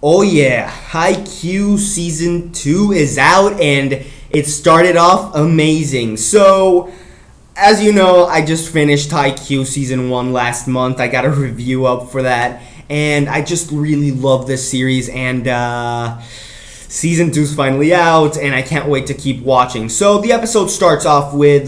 Oh yeah, Haikyuu Season 2 is out and it started off amazing. So, as you know, I just finished Haikyuu Season 1 last month. I got a review up for that and I just really love this series and Season 2 is finally out and I can't wait to keep watching. So, the episode starts off with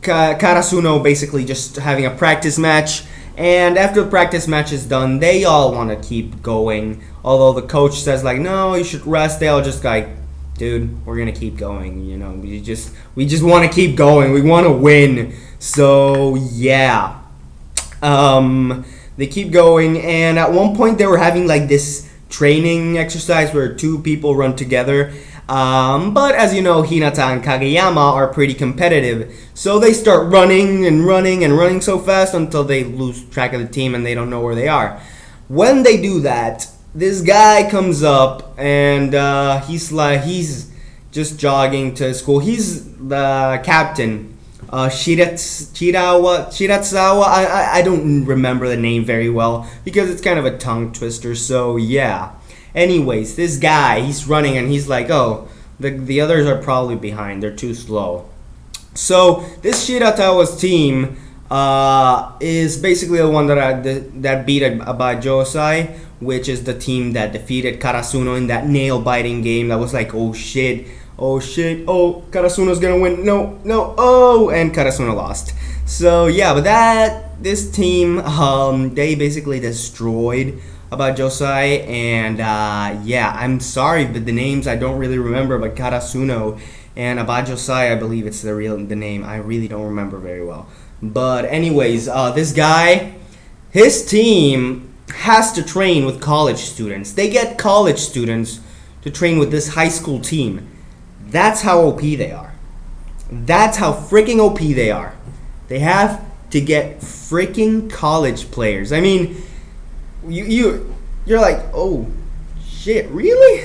Karasuno basically just having a practice match. And after the practice match is done, they all want to keep going. Although the coach says like, no, you should rest. They all just like, dude, we're gonna keep going. You know, we just want to keep going. We want to win. So yeah, they keep going. And at one point, they were having like this training exercise where two people run together. But as you know, Hinata and Kageyama are pretty competitive. So they start running and running and running so fast until they lose track of the team and they don't know where they are. When they do that, this guy comes up and he's just jogging to school. He's the captain. Shiratsawa. I don't remember the name very well because it's kind of a tongue twister. So yeah. Anyways, this guy, he's running and he's like, oh, the others are probably behind. They're too slow. So this Shiratawa's team is basically the one that beat Abajosai, which is the team that defeated Karasuno in that nail-biting game that was like, oh shit, Karasuno's gonna win, no, and Karasuno lost. So yeah, but this team, they basically destroyed about Josai, and yeah, I'm sorry, but the names I don't really remember, but Karasuno and Abajosai, I believe it's the name. I really don't remember very well. But anyways, this guy, his team has to train with college students. They get college students to train with this high school team. That's how OP they are. That's how freaking OP they are. They have to get freaking college players. I mean, you're like, oh shit, really?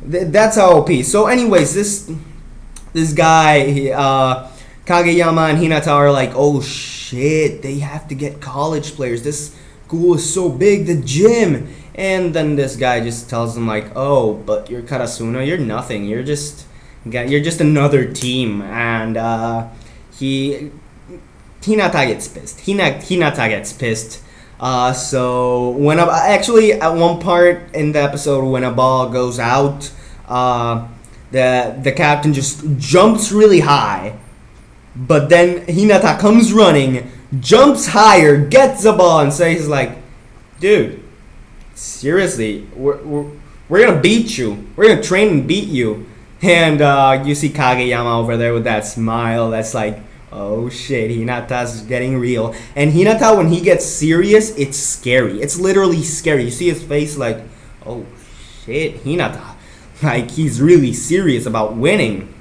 That's how OP. So anyways, this guy, Kageyama and Hinata are like, oh shit, they have to get college players. This school is so big, the gym. And then this guy just tells them like, oh, but you're Karasuno, you're nothing. You're just another team. And Hinata gets pissed. Hinata gets pissed. So when actually at one part in the episode when a ball goes out, the captain just jumps really high, but then Hinata comes running, jumps higher, gets the ball, and says like, "Dude, seriously, we're gonna beat you. We're gonna train and beat you." And you see Kageyama over there with that smile. That's like, oh shit, Hinata's getting real. And Hinata, when he gets serious, it's scary. It's literally scary. You see his face like, oh shit, Hinata. Like, he's really serious about winning.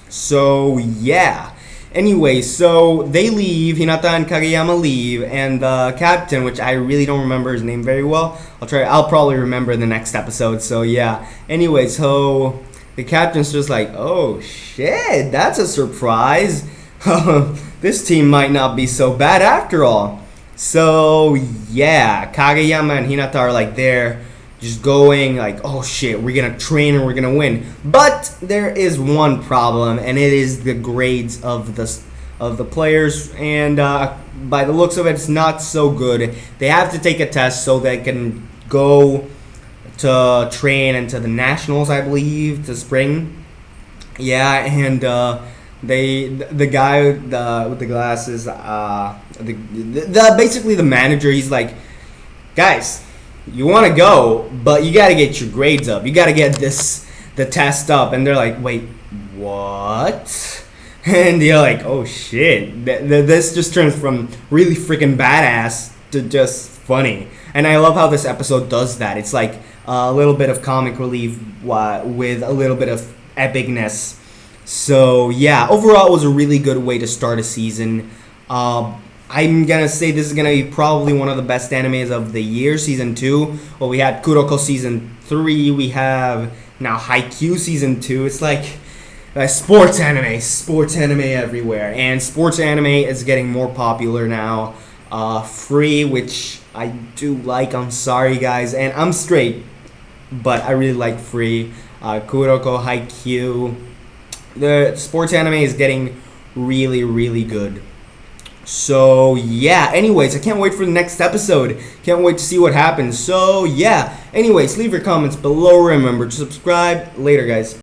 So, yeah. Anyway, so they leave, Hinata and Kageyama leave, and the captain, which I really don't remember his name very well, I'll probably remember in the next episode, so yeah. Anyway, so the captain's just like, oh shit, that's a surprise. This team might not be so bad after all. So yeah, Kageyama and Hinata are like there, just going like, oh shit, we're gonna train and we're gonna win. But there is one problem, and it is the grades of the players. And by the looks of it, it's not so good. They have to take a test so they can go to train into the nationals, I believe, to spring. Yeah, and the guy with the glasses, basically the manager, he's like, guys, you want to go, but you got to get your grades up. You got to get the test up. And they're like, wait, what? And you're like, oh shit, this just turns from really freaking badass to just funny. And I love how this episode does that. It's like a little bit of comic relief with a little bit of epicness. So yeah, overall it was a really good way to start a season. I'm gonna say this is gonna be probably one of the best animes of the year, season 2. Well, we had Kuroko season 3, we have now Haikyuu season 2. It's like sports anime everywhere, and sports anime is getting more popular now. Free, which I do like. I'm sorry, guys, and I'm straight, but I really like Free. Kuroko, Haikyuu. The sports anime is getting really, really good. So yeah, anyways, I can't wait for the next episode. Can't wait to see what happens. So yeah, anyways, leave your comments below. Remember to subscribe. Later, guys.